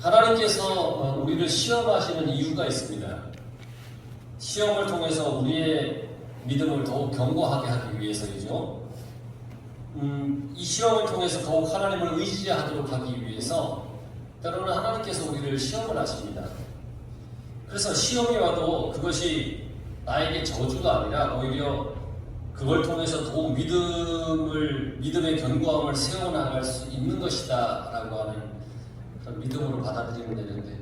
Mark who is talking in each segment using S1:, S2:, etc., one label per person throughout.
S1: 하나님께서 우리를 시험하시는 이유가 있습니다. 시험을 통해서 우리의 믿음을 더욱 견고하게 하기 위해서이죠. 이 시험을 통해서 더욱 하나님을 의지하도록 하기 위해서 때로는 하나님께서 우리를 시험을 하십니다. 그래서 시험이 와도 그것이 나에게 저주가 아니라 오히려 그걸 통해서 더욱 믿음의 견고함을 세워나갈 수 있는 것이다 라고 하는 그런 믿음으로 받아들이면 되는데,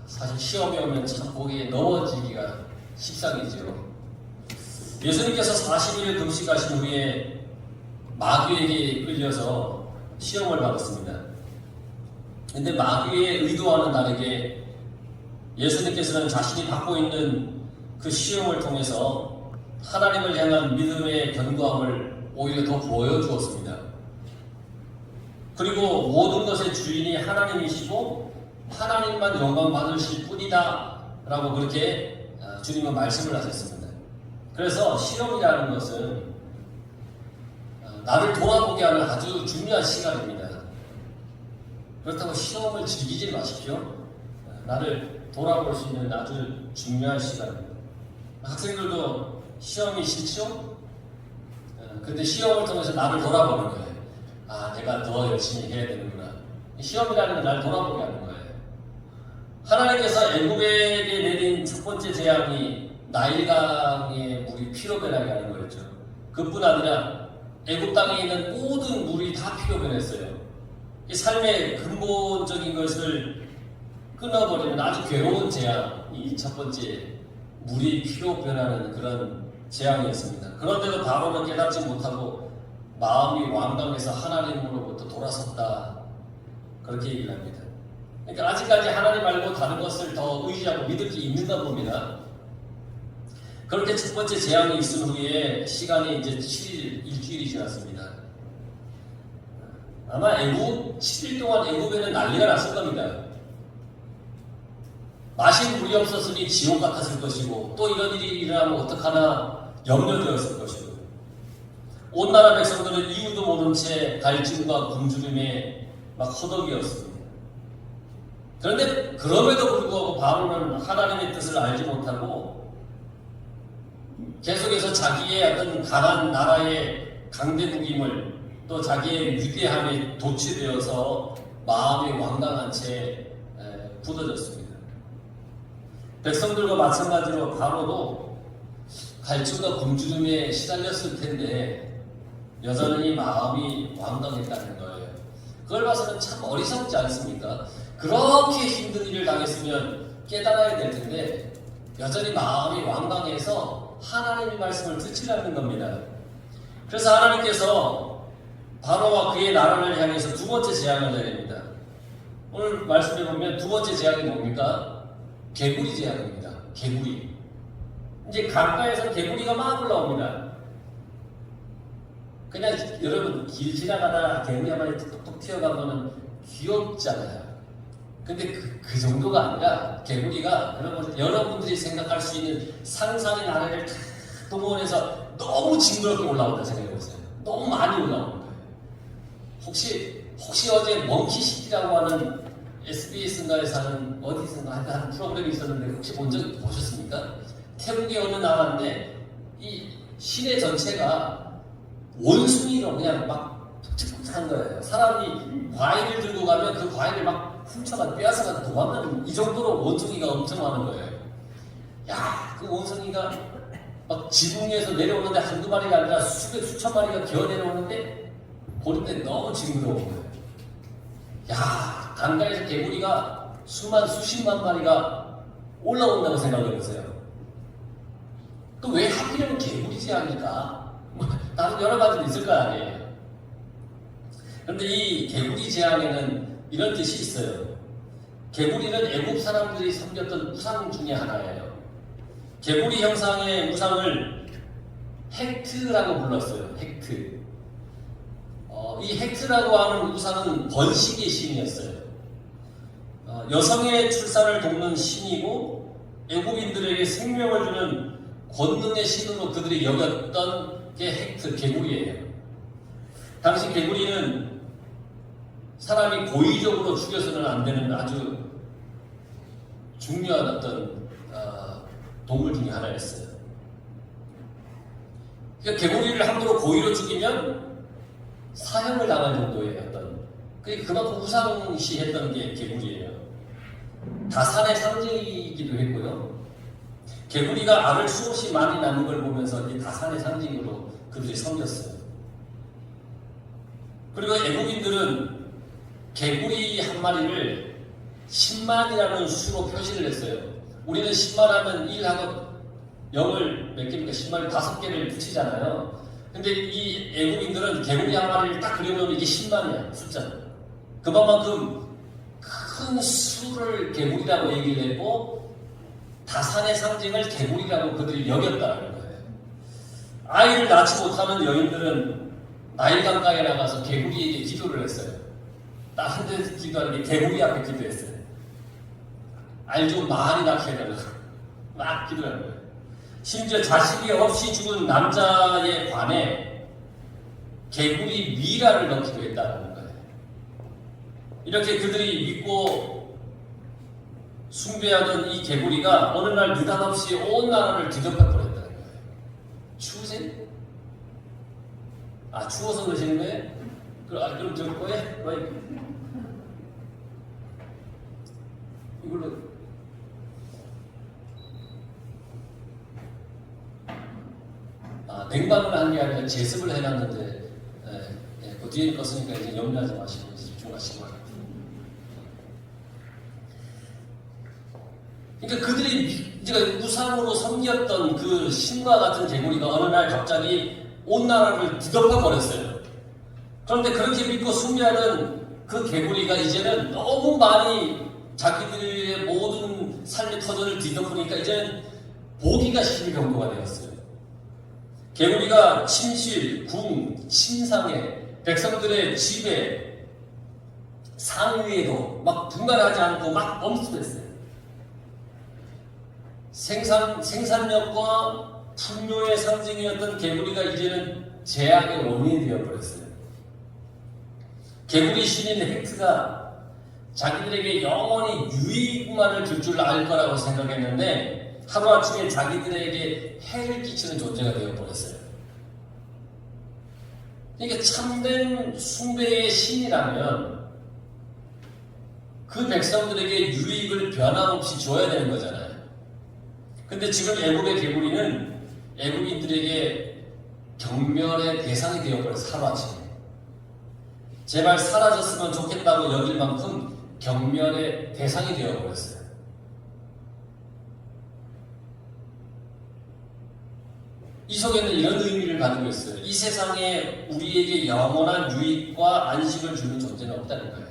S1: 사실 시험이 오면 참 거기에 넘어지기가 십상이죠. 예수님께서 40일 금식하신 후에 마귀에게 끌려서 시험을 받았습니다. 근데 마귀의 의도하는 날에게 예수님께서는 자신이 받고 있는 그 시험을 통해서 하나님을 향한 믿음의 견고함을 오히려 더 보여주었습니다. 그리고 모든 것의 주인이 하나님이시고 하나님만 영광 받으실 뿐이다 라고 그렇게 주님은 말씀을 하셨습니다. 그래서 시험이라는 것은 나를 돌아보게 하는 아주 중요한 시간입니다. 그렇다고 시험을 즐기지 마십시오. 나를 돌아볼 수 있는 아주 중요한 시간입니다. 학생들도 시험이 싫죠? 근데 시험을 통해서 나를 돌아보는 거예요. 내가 더 열심히 해야 되는구나. 시험이라는 건 나를 돌아보게 하는 거예요. 하나님께서 애굽에게 내린 첫 번째 재앙이 나일강의 물이 피로 변하게 하는 거였죠. 그뿐 아니라 애굽 땅에 있는 모든 물이 다 피로 변했어요. 이 삶의 근본적인 것을 끊어버리는 아주 괴로운 재앙이 첫 번째 물이 피로 변하는 그런 재앙이었습니다. 그런데도 바로는 깨닫지 못하고 마음이 완강해서 하나님으로부터 돌아섰다, 그렇게 얘기를 합니다. 그러니까 아직까지 하나님 말고 다른 것을 더 의지하고 믿을 게 있는가 봅니다. 그렇게 첫 번째 재앙이 있은 후에 시간이 이제 7일, 일주일이 지났습니다. 아마 7일 동안 애굽에는 난리가 났을 겁니다. 마실 물이 없었으니 지옥 같았을 것이고, 또 이런 일이 일어나면 어떡하나 염려되었을 것이고, 온 나라 백성들은 이유도 모른 채 갈증과 굶주림에 막 허덕이었습니다. 그런데 그럼에도 불구하고 바로는 하나님의 뜻을 알지 못하고 계속해서 자기의 어떤 강한 나라의 강대국임을, 또 자기의 위대함에 도취되어서 마음이 완강한 채 굳어졌습니다. 백성들과 마찬가지로 바로도 갈증과 굶주림에 시달렸을 텐데 여전히 마음이 완강했다는 거예요. 그걸 봐서는 참 어리석지 않습니까? 그렇게 힘든 일을 당했으면 깨달아야 될 텐데 여전히 마음이 완강해서 하나님의 말씀을 듣지 않는 겁니다. 그래서 하나님께서 바로와 그의 나라를 향해서 두 번째 재앙을 내립니다. 오늘 말씀해 보면 두 번째 재앙이 뭡니까? 개구리 재앙입니다. 개구리. 이제 강가에서 개구리가 막 올라옵니다. 그냥 여러분 길 지나가다 개구리 한 마리 툭툭 튀어가면 귀엽잖아요. 근데 그 정도가 아니라 개구리가 여러분들이 생각할 수 있는 상상의 나래를 다 동원해서 너무 징그럽게 올라온다 생각해보세요. 너무 많이 올라오는 거예요. 혹시 어제 멍키시티라고 하는 SBS인가에서 하는 어디선가 하는 프로그램이 있었는데 혹시 본 적 보셨습니까? 태국의 어느 나라인데 이 시내 전체가 원숭이로 그냥 막 푹푹한 거예요. 사람이 과일을 들고 가면 그 과일을 막 훔쳐가 빼앗아가 도망가는, 이 정도로 원숭이가 엄청 많은 거예요. 야, 그 원숭이가 막 지붕 위에서 내려오는데 한두 마리가 아니라 수천 마리가 기어 내려오는데 보는 데 너무 징그러운 거예요. 야, 강가에서 개구리가 수십만 마리가 올라온다고 생각해보세요. 또 왜 하필이면 개구리 재앙일까? 다른 여러 가지도 있을 거 아니에요. 그런데 이 개구리 재앙에는 이런 뜻이 있어요. 개구리는 애굽 사람들이 섬겼던 우상 중에 하나예요. 개구리 형상의 우상을 헥트라고 불렀어요. 헥트. 이 헥트라고 하는 우상은 번식의 신이었어요. 여성의 출산을 돕는 신이고 애굽인들에게 생명을 주는 권능의 신으로 그들이 여겼던 게 헥트, 개구리예요. 당시 개구리는 사람이 고의적으로 죽여서는 안 되는 아주 중요한 어떤 동물 중에 하나였어요. 그러니까 개구리를 함부로 고의로 죽이면 사형을 당할 정도의 어떤, 그만큼 우상시했던 게 개구리예요. 다산의 상징이기도 했고요. 개구리가 알을 수없이 많이 낳는 걸 보면서 이 다산의 상징으로 그들이 섬겼어요. 그리고 애국인들은 개구리 한 마리를 10만이라는 수로 표시를 했어요. 우리는 10만 하면 1하고 0을 몇 개입니까? 10만을 5개를 붙이잖아요. 근데 이 애국인들은 개구리 한 마리를 딱 그려놓으면 이게 10만이야, 숫자는. 그만큼 큰 수를 개구리라고 얘기를 했고, 다산의 상징을 개구리라고 그들이 여겼다는 거예요. 아이를 낳지 못하는 여인들은 나일 강가에 나가서 개구리에게 기도를 했어요. 딱 한 대 기도하는 게 개구리 앞에 기도했어요. 알 좀 많이 낳게 해달라고 막 기도하는 거예요. 심지어 자식이 없이 죽은 남자에 관해 개구리 미라를 넣기도 했다는 거예요. 이렇게 그들이 믿고 숭배하던 이 개구리가 어느 날 느닷없이 온 나라를 뒤덮어버렸다는 거예요. 추우세요? 추워서 그러시는 거예요? 그럼 저 거예요? 이걸로 냉방을 한 게 아니라 제습을 해놨는데 그 뒤에 껐으니까 이제 염려하지 마시고 이제 집중하시고. 그러니까 그들이 이제 우상으로 섬겼던 그 신과 같은 개구리가 어느 날 갑자기 온 나라를 뒤덮어 버렸어요. 그런데 그렇게 믿고 숭배하는 그 개구리가 이제는 너무 많이 자기들의 모든 삶의 터전을 뒤덮으니까 이제는 보기가 싫을 정도가 되었어요. 개구리가 침실, 궁, 침상에, 백성들의 집에, 상위에도 막 분간하지 않고 막 엄습했어요. 생산력과 풍요의 상징이었던 개구리가 이제는 재앙의 원인이 되어버렸어요. 개구리 신인 헥트가 자기들에게 영원히 유익만을 줄 줄 알 거라고 생각했는데 하루아침에 자기들에게 해를 끼치는 존재가 되어버렸어요. 그러니까 참된 숭배의 신이라면 그 백성들에게 유익을 변함없이 줘야 되는 거잖아요. 근데 지금 애굽의 개구리는 애굽인들에게 경멸의 대상이 되어버렸어요. 하루아침에. 제발 사라졌으면 좋겠다고 여길 만큼 경멸의 대상이 되어버렸어요. 이 속에는 이런 의미를 가지고 있어요. 이 세상에 우리에게 영원한 유익과 안식을 주는 존재는 없다는 거예요.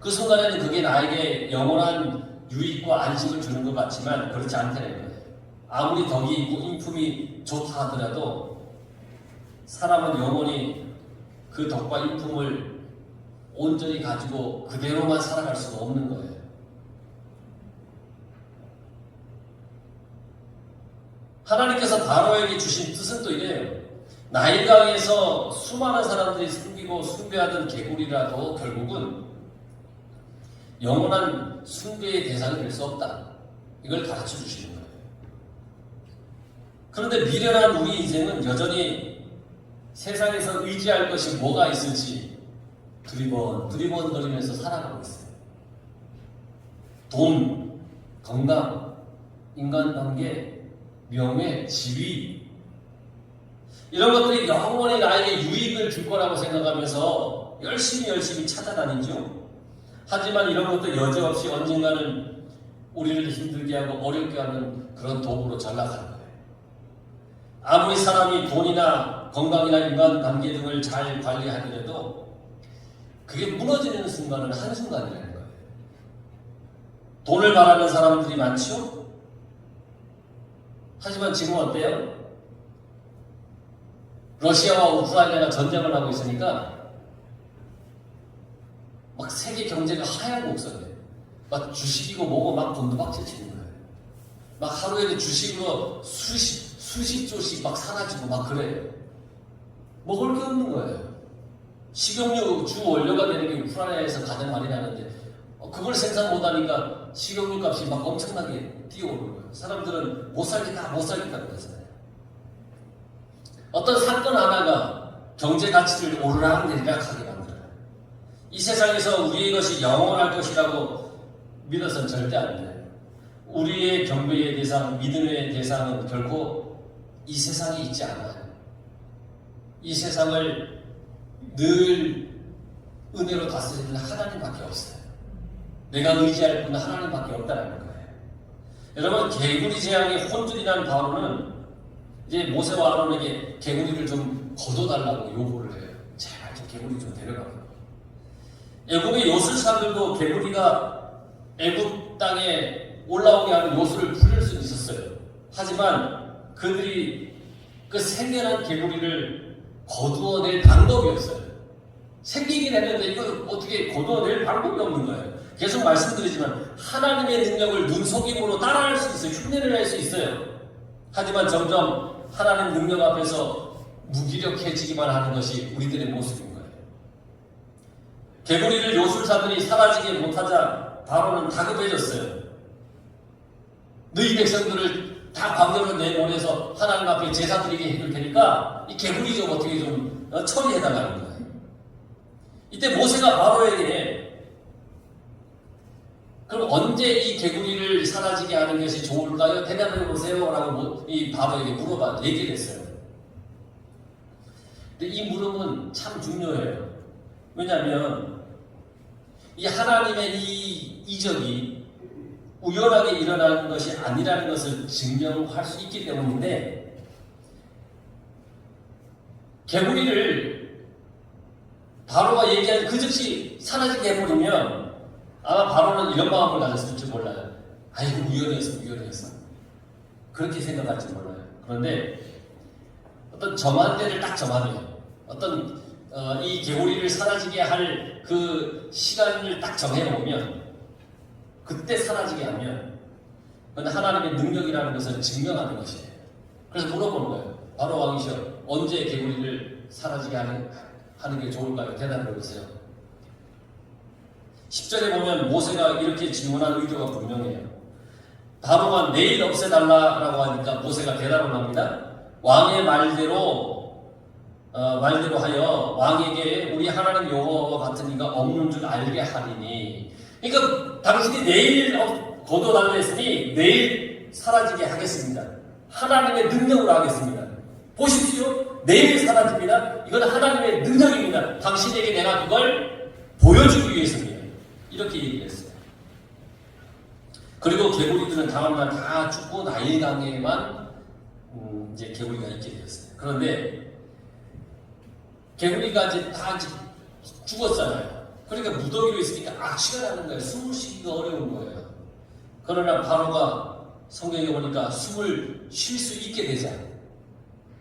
S1: 그 순간에는 그게 나에게 영원한 유익과 안식을 주는 것 같지만 그렇지 않다는 거예요. 아무리 덕이 있고 인품이 좋다 하더라도 사람은 영원히 그 덕과 인품을 온전히 가지고 그대로만 살아갈 수가 없는 거예요. 하나님께서 바로에게 주신 뜻은 또 이래요. 나일강에서 수많은 사람들이 숨기고 숭배하던 개구리라도 결국은 영원한 숭배의 대상이 될 수 없다. 이걸 가르쳐 주시는 거예요. 그런데 미련한 우리 인생은 여전히 세상에서 의지할 것이 뭐가 있을지 두리번거리면서 살아가고 있어요. 돈, 건강, 인간관계, 명예, 지위 이런 것들이 영원히 나에게 유익을 줄 거라고 생각하면서 열심히 찾아다니죠. 하지만 이런 것도 여지없이 언젠가는 우리를 힘들게 하고 어렵게 하는 그런 도구로 전락하는 거예요. 아무리 사람이 돈이나 건강이나 인간관계 등을 잘 관리하더라도 그게 무너지는 순간은 한순간이라는 거예요. 돈을 바라는 사람들이 많죠? 하지만 지금 어때요? 러시아와 우크라이나가 전쟁을 하고 있으니까 막 세계 경제가 하얀 곡선이에요. 막 주식이고 뭐고 막 돈도 막 제치는 거예요. 막 하루에도 주식으로 수십 조씩 막 사라지고 막 그래요. 먹을 게 없는 거예요. 식용유 주 원료가 되는 게 우크라이나에서 가장 많이 나는데 그걸 생산 못하니까 식용유 값이 막 엄청나게 뛰어오르는 거예요. 사람들은 못 살겠다 그러잖아요. 어떤 사건 하나가 경제 가치를 오르락내리락하게 만들어요. 이 세상에서 우리의 것이 영원할 것이라고 믿어서는 절대 안 돼요. 우리의 경배의 대상, 믿음의 대상은 결코 이 세상에 있지 않아요. 이 세상을 늘 은혜로 다스리는 하나님밖에 없어요. 내가 의지할 분은 하나님밖에 없다는 거예요. 여러분, 개구리 재앙에 혼쭐이 난 바로는 이제 모세와 아론에게 개구리를 좀 거둬달라고 요구를 해요. 제발 좀 개구리 좀 데려가고. 애굽의 요술사들도 개구리가 애굽 땅에 올라오게 하는 요술을 부릴 수 있었어요. 하지만 그들이 그 생겨난 개구리를 거두어낼 방법이 없어요. 생기긴 했는데 이걸 어떻게 거두어낼 방법이 없는 거예요. 계속 말씀드리지만 하나님의 능력을 눈속임으로 따라할 수 있어요. 흉내를 낼 수 있어요. 하지만 점점 하나님 능력 앞에서 무기력해지기만 하는 것이 우리들의 모습인 거예요. 개구리를 요술사들이 사라지게 못하자 바로는 다급해졌어요. 너희 백성들을 다 광야로 내보내서 하나님 앞에 제사 드리게 해줄 테니까 이 개구리 좀 어떻게 좀 처리해달라는 거예요. 이때 모세가 바로에게 그럼 언제 이 개구리를 사라지게 하는 것이 좋을까요? 대답해 보세요 라고 이 바로에게 얘기를 했어요. 근데 이 물음은 참 중요해요. 왜냐하면 이 하나님의 이 이적이 우연하게 일어나는 것이 아니라는 것을 증명할 수 있기 때문인데, 개구리를 바로가 얘기한 그 즉시 사라지게 해버리면 아마 바로는 이런 마음을 가졌을지 몰라요. 아이고 우연이었어 그렇게 생각할지 몰라요. 그런데 어떤 정한 때를 딱 정하면, 어떤 이 개구리를 사라지게 할 그 시간을 딱 정해놓으면, 그때 사라지게 하면 그건 하나님의 능력이라는 것을 증명하는 것이에요. 그래서 물어보는 거예요. 바로 왕이시여, 언제 개구리를 사라지게 하는 게 좋을까요? 대답해 보세요. 10절에 보면 모세가 이렇게 질문한 의도가 분명해요. 바로가 내일 없애달라고 하니까 모세가 대답을 합니다. 왕의 말대로 하여 왕에게 우리 하나님 여호와와 같은 이가 없는 줄 알게 하리니. 그러니까 당신이 내일 거둬달라 했으니 내일 사라지게 하겠습니다. 하나님의 능력으로 하겠습니다. 보십시오. 내일 사라집니다. 이건 하나님의 능력입니다. 당신에게 내가 그걸 보여주기 위해서입니다. 이렇게 얘기했어요. 그리고 개구리들은 다음날 다 죽고 나일강에만 이제 개구리가 있게 되었어요. 그런데 개구리가 이제 다 죽었잖아요. 그러니까 무더기로 있으니까 악취가 나는 거예요. 숨을 쉬기가 어려운 거예요. 그러나 바로가 성경에 보니까 숨을 쉴 수 있게 되자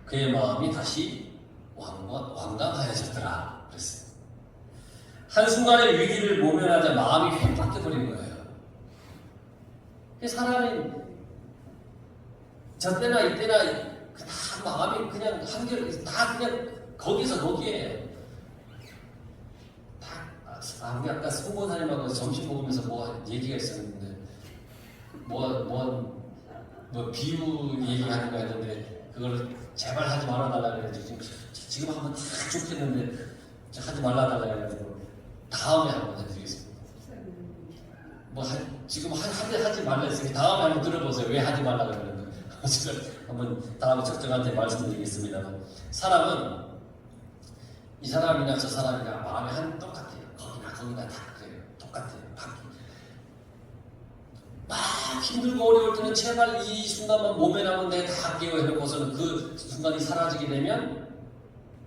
S1: 그의 마음이 다시 완강하여졌더라 그랬어요. 한순간의 위기를 모면하자 마음이 획 바뀌어버린 거예요. 사람이 저 때나 이때나 다 마음이 그냥 한결 다 그냥 거기에 다 우리 아까 송보사님하고 점심 먹으면서 뭐 얘기가 있었는데 뭐 비유 얘기하는 거 했는데 그걸 제발 하지 말아달라 그래가지고 지금 한번 다 좋겠는데 하지 말아달라 그래가지고 다음에 한번 해드리겠습니다. 지금 하지 말라 했으니 다음에 한번 들어보세요. 왜 하지 말라 그러는데 한번 다음에 적정한테 말씀드리겠습니다. 사람은 이 사람이나 저 사람이나 마음이 똑같아요. 거기나 다 그래요. 똑같아요. 막 힘들고 어려울 때는 제발 이 순간만 몸에 남은 데 다 깨워 해놓고서는 그 순간이 사라지게 되면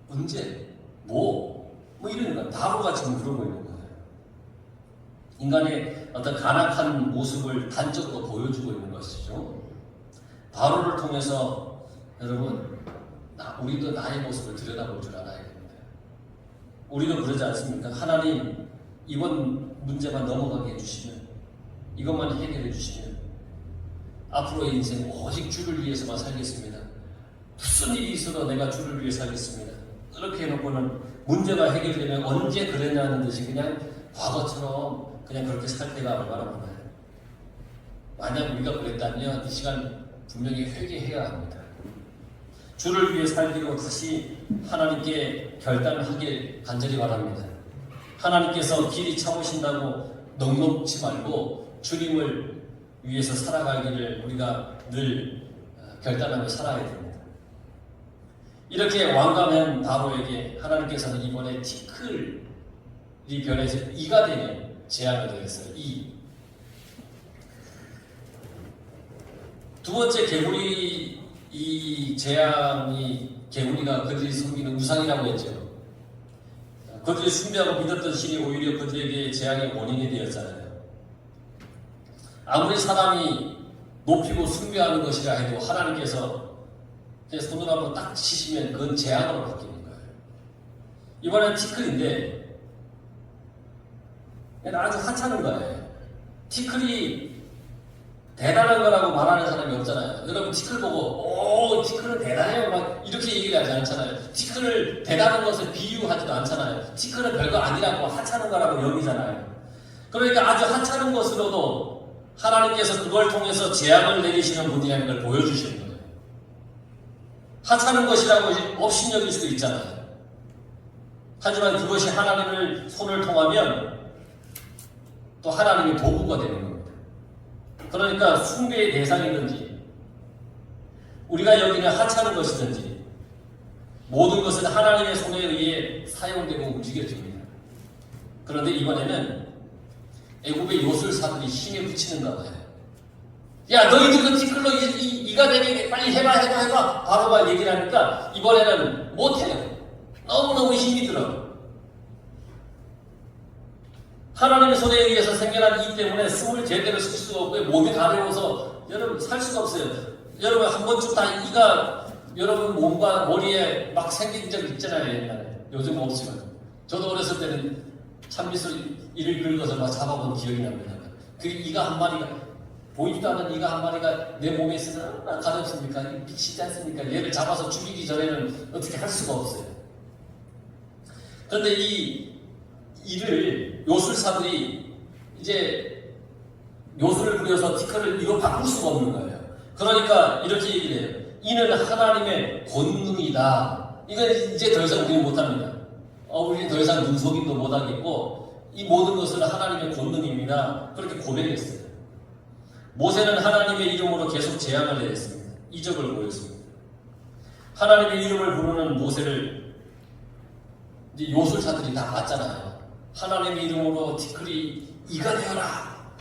S1: 언제? 뭐 이러는 거야. 바보가 지금 그러고 있는 거예요. 인간의 어떤 간악한 모습을 단적으로 보여주고 있는 것이죠. 바로를 통해서 여러분 우리도 나의 모습을 들여다볼 줄 알아야 됩니다. 우리도 그러지 않습니까? 하나님 이번 문제만 넘어가게 해주시면, 이것만 해결해 주시면 앞으로의 인생 오직 주를 위해서만 살겠습니다. 무슨 일이 있어도 내가 주를 위해 살겠습니다. 그렇게 해놓고는 문제가 해결되면 언제 그랬냐는 듯이 그냥 과거처럼 그냥 그렇게 살 때가 얼마나 많아요. 만약 우리가 그랬다면 이 시간 분명히 회개해야 합니다. 주를 위해 살기로 다시 하나님께 결단을 하길 간절히 바랍니다. 하나님께서 길이 참으신다고 넉넉지 말고 주님을 위해서 살아가기를 우리가 늘 결단하며 살아야 됩니다. 이렇게 완강한 바로에게 하나님께서는 이번에 티클이 변해서 이가 되는 재앙을 드렸어요. 두 번째 개구리, 이 재앙이 개구리가 그들이 섬기는 우상이라고 했죠. 그들이 숭배하고 믿었던 신이 오히려 그들에게 재앙의 원인이 되었잖아요. 아무리 사람이 높이고 숭배하는 것이라 해도 하나님께서 손으로 한번 딱 치시면 그건 재앙으로 바뀌는 거예요. 이번엔 티클인데 아주 하찮은 거예요. 티클이 대단한 거라고 말하는 사람이 없잖아요. 여러분 티클 보고 오 티클은 대단해요 막 이렇게 얘기를 하지 않잖아요. 티클을 대단한 것을 비유하지도 않잖아요. 티클은 별거 아니라고 하찮은 거라고 여기잖아요. 그러니까 아주 하찮은 것으로도 하나님께서 그걸 통해서 재앙을 내리시는 분이라는 걸 보여주시는 거예요. 하찮은 것이라고 업신여길 수도 있잖아요. 하지만 그것이 하나님을 손을 통하면 또 하나님의 도구가 되는 겁니다. 그러니까 숭배의 대상이든지 우리가 여기는 하찮은 것이든지 모든 것은 하나님의 손에 의해 사용되고 움직여집니다. 그런데 이번에는 애굽의 요술사들이 힘에 붙이는가 봐요. 야 너희들 그 티끌로 이가 되게 빨리 해봐 바로가 얘기를 하니까 이번에는 못해요. 너무너무 힘이 들어. 하나님의 손에 의해서 생겨난 이 때문에 숨을 제대로 쉴 수가 없고 몸이 가려워서 여러분 살 수가 없어요. 여러분 한 번쯤 다 이가 여러분 몸과 머리에 막 생긴 적 있잖아요. 옛날에. 요즘 없지만 저도 어렸을 때는 참빗을 이를 긁어서 막 잡아본 기억이 납니다. 그 이가 한 마리가 보이지도 않는 이가 한 마리가 내 몸에 있으면 얼마나 가렵습니까? 미치지 않습니까? 얘를 잡아서 죽이기 전에는 어떻게 할 수가 없어요. 그런데 이 이를 요술사들이 이제 요술을 부려서 티끌을 이거 바꿀 수가 없는 거예요. 그러니까 이렇게 얘기를 해요. 이는 하나님의 권능이다. 이건 이제 더 이상 우리는 못합니다. 우리는 더 이상 눈속임도 못하겠고 이 모든 것은 하나님의 권능입니다. 그렇게 고백했어요. 모세는 하나님의 이름으로 계속 재앙을 내렸습니다. 이적을 보였습니다. 하나님의 이름을 부르는 모세를 이제 요술사들이 다 봤잖아요. 하나님의 이름으로 티끌이 이가 되어라.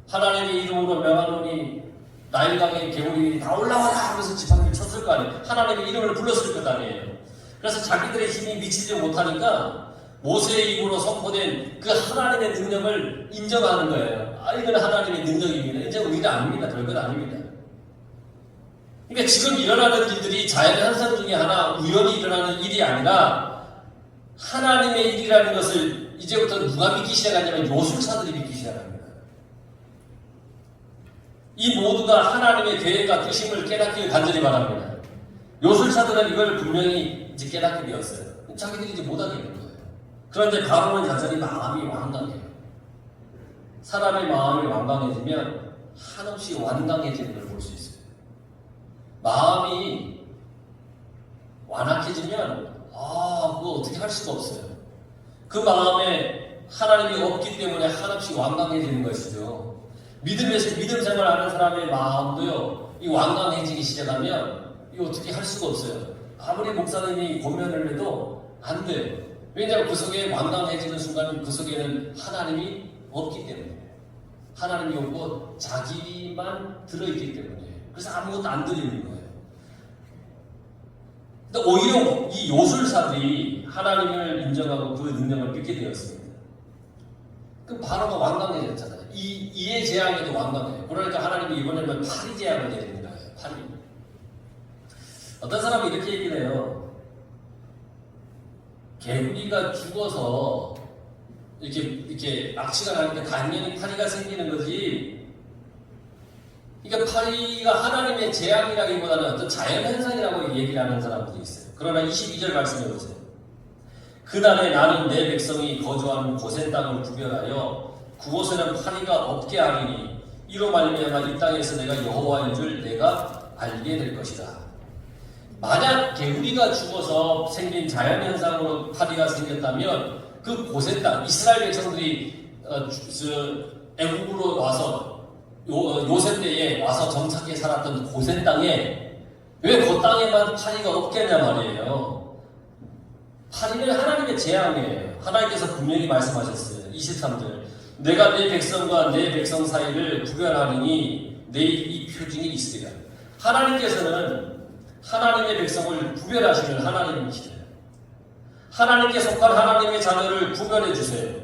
S1: 하나님의 이름으로 명하노니 나일강의 개구리 다 올라와라 하면서 지팡이를 쳤을 거 아니에요. 하나님의 이름을 불렀을 것 아니에요. 그래서 자기들의 힘이 미치지 못하니까 모세의 입으로 선포된 그 하나님의 능력을 인정하는 거예요. 이건 하나님의 능력입니다. 이제 우리는 아닙니다. 별건 아닙니다. 그러니까 지금 일어나는 일들이 자연현상 중에 하나 우연히 일어나는 일이 아니라 하나님의 일이라는 것을 이제부터 누가 믿기 시작하냐면 요술사들이 믿기 시작합니다. 이 모두가 하나님의 계획과 뜻임을 깨닫기를 간절히 바랍니다. 요술사들은 이걸 분명히 이제 깨닫게 되었어요. 자기들이 이제 못하게 된 거예요. 그런데 바로는 여전히 마음이 완강해요. 사람의 마음이 완강해지면 한없이 완강해지는 걸 볼 수 있어요. 마음이 완악해지면 그거 어떻게 할 수가 없어요. 그 마음에 하나님이 없기 때문에 한없이 완강해지는 것이죠. 믿음 생활하는 사람의 마음도요, 이 완강해지기 시작하면 이거 어떻게 할 수가 없어요. 아무리 목사님이 권면을 해도 안 돼요. 왜냐하면 그 속에 완강해지는 순간 그 속에는 하나님이 없기 때문에. 하나님이 없고 자기만 들어있기 때문에. 그래서 아무것도 안 들리는 거예요. 근데 오히려 이 요술사들이 하나님을 인정하고 그 능력을 믿게 되었습니다. 그 바로가 완강해졌잖아요. 이의 재앙에도 완강해요. 그러니까 하나님이 이번에는 파리 재앙을 내리는 거예요. 파리. 어떤 사람이 이렇게 얘기를 해요. 개구리가 죽어서 이렇게 악취가 나는데 당연히 파리가 생기는 거지. 그러니까 파리가 하나님의 재앙이라기보다는 어떤 자연현상이라고 얘기를 하는 사람들이 있어요. 그러나 22절 말씀해 보세요. 그날에 나는 내 백성이 거주하는 고센 땅을 구별하여 그곳에는 파리가 없게 하리니 이로 말미암아 이 땅에서 내가 여호와인 줄 내가 알게 될 것이다. 만약 개구리가 죽어서 생긴 자연현상으로 파리가 생겼다면 그 고센 땅, 이스라엘 백성들이 애국으로 와서 요셉 때에 와서 정착해 살았던 고센 땅에 왜 그 땅에만 파리가 없겠냐 말이에요. 파리는 하나님의 재앙이에요. 하나님께서 분명히 말씀하셨어요. 23절 내가 내 백성과 내 백성 사이를 구별하리니 내 이 표징이 있으리라. 하나님께서는 하나님의 백성을 구별하시는 하나님이시래요. 하나님께 속한 하나님의 자녀를 구별해 주세요.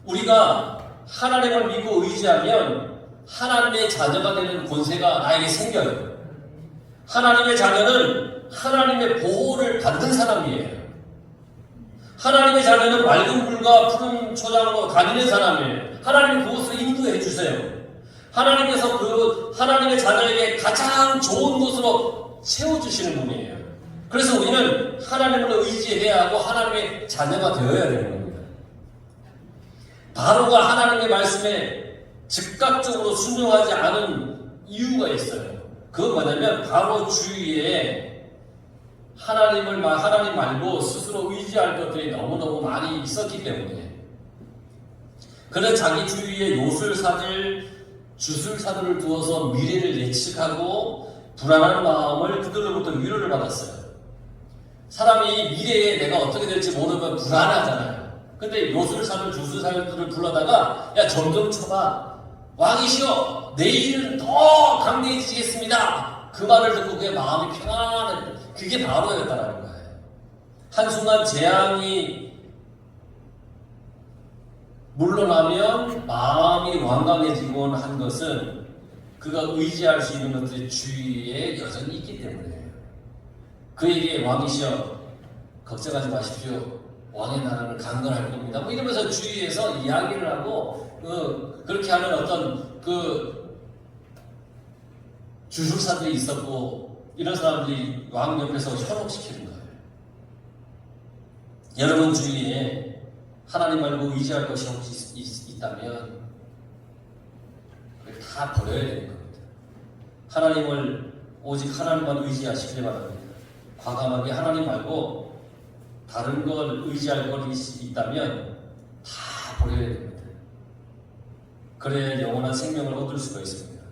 S1: 우리가 하나님을 믿고 의지하면 하나님의 자녀가 되는 권세가 나에게 생겨요. 하나님의 자녀는 하나님의 보호를 받는 사람이에요. 하나님의 자녀는 맑은 물과 푸른 초장으로 다니는 사람이에요. 하나님 그곳으로 인도해 주세요. 하나님께서 그 하나님의 자녀에게 가장 좋은 곳으로 세워주시는 분이에요. 그래서 우리는 하나님을 의지해야 하고 하나님의 자녀가 되어야 되는 겁니다. 바로가 하나님의 말씀에 즉각적으로 순종하지 않은 이유가 있어요. 그건 뭐냐면 바로 주위에 하나님 말고 스스로 의지할 것들이 너무너무 많이 있었기 때문에 그는 자기 주위에 주술사들을 두어서 미래를 예측하고 불안한 마음을 그들로부터 위로를 받았어요. 사람이 미래에 내가 어떻게 될지 모르면 불안하잖아요. 근데 요술사들, 주술사들을 불러다가 야 점점 쳐봐. 왕이시여 내일은 더 강대해지겠습니다. 그 말을 듣고 그의 마음이 편안해. 그게 바로였다라는 거예요. 한순간 재앙이 물러나면 마음이 완강해지곤 한 것은 그가 의지할 수 있는 것들이 주위에 여전히 있기 때문이에요. 그에게 왕이시여 걱정하지 마십시오. 왕의 나라는 강건할 겁니다. 뭐 이러면서 주위에서 이야기를 하고 그렇게 하는 어떤 주술사들이 있었고 이런 사람들이 왕 옆에서 현혹시키는 거예요. 여러분 주위에 하나님 말고 의지할 것이 혹시 있다면 그걸 다 버려야 되는 겁니다. 하나님을 오직 하나님만 의지하시길 바랍니다. 과감하게 하나님 말고 다른 걸 의지할 것이 있다면 다 버려야 됩니다. 그래야 영원한 생명을 얻을 수가 있습니다.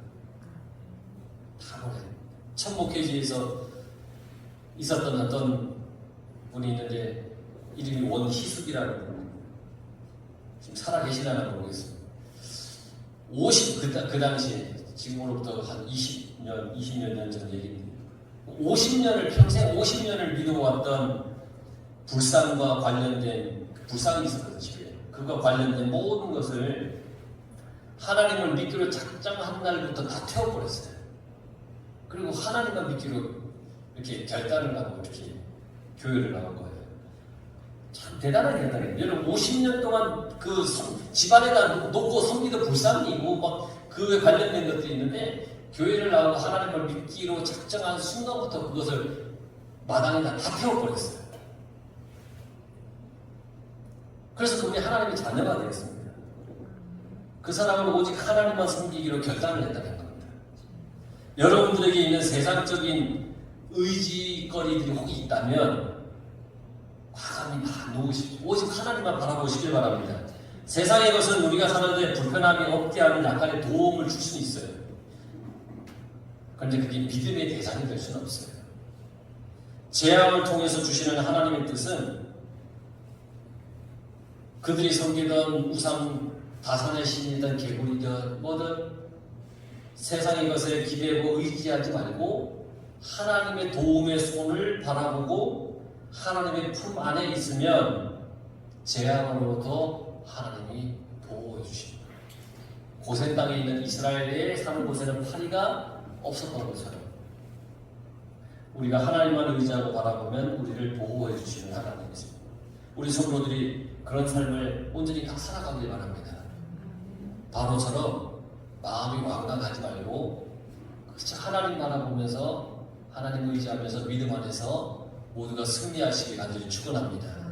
S1: 다 버려야 됩니다. 천목회지에서 있었던 어떤 분이 있는데 이름이 원희숙이라는 분. 지금 살아계시나는 모르겠습니다. 그 당시에 지금으로부터 한 20몇 년 전 얘기입니다. 평생 50년을 믿어왔던 불상과 관련된 불상이 있었거든요. 집에. 그것과 관련된 모든 것을 하나님을 믿기로 작정한 날부터 다 태워버렸어요. 그리고 하나님만 믿기로 이렇게 결단을 하고 이렇게 교회를 나온 거예요. 참 대단한 결단이에요. 여러분 50년 동안 그 집안에다 놓고 섬기던 불상이 있고 막 그에 관련된 것들이 있는데 교회를 나오고 하나님을 믿기로 작정한 순간부터 그것을 마당에다 다 태워버렸어요. 그래서 그분이 하나님의 자녀가 되었습니다. 그 사람은 오직 하나님만 섬기기로 결단을 했다는 겁니다. 여러분들에게 있는 세상적인 의지거리들이 혹시 있다면 과감히 다 놓으시고 오직 하나님만 바라보시길 바랍니다. 세상의 것은 우리가 사는데 불편함이 없게 하는 약간의 도움을 줄 수는 있어요. 그런데 그게 믿음의 대상이 될 수는 없어요. 재앙을 통해서 주시는 하나님의 뜻은 그들이 섬기던 우상 다산의 신이든 개구리든 뭐든 세상의 것에 기대고 의지하지 말고 하나님의 도움의 손을 바라보고 하나님의 품 안에 있으면 재앙으로부터 하나님이 보호해 주십니다. 고센 땅에 있는 이스라엘에 사는 곳에는 파리가 없었던 것처럼 우리가 하나님만 의지하고 바라보면 우리를 보호해 주시는 하나님이십니다. 우리 성도들이 그런 삶을 온전히 다 살아가길 바랍니다. 바로처럼 마음이 완강하지 말고 그저 하나님 바라보면서 하나님 의지하면서 믿음 안에서 모두가 승리하시길 간절히 축원합니다.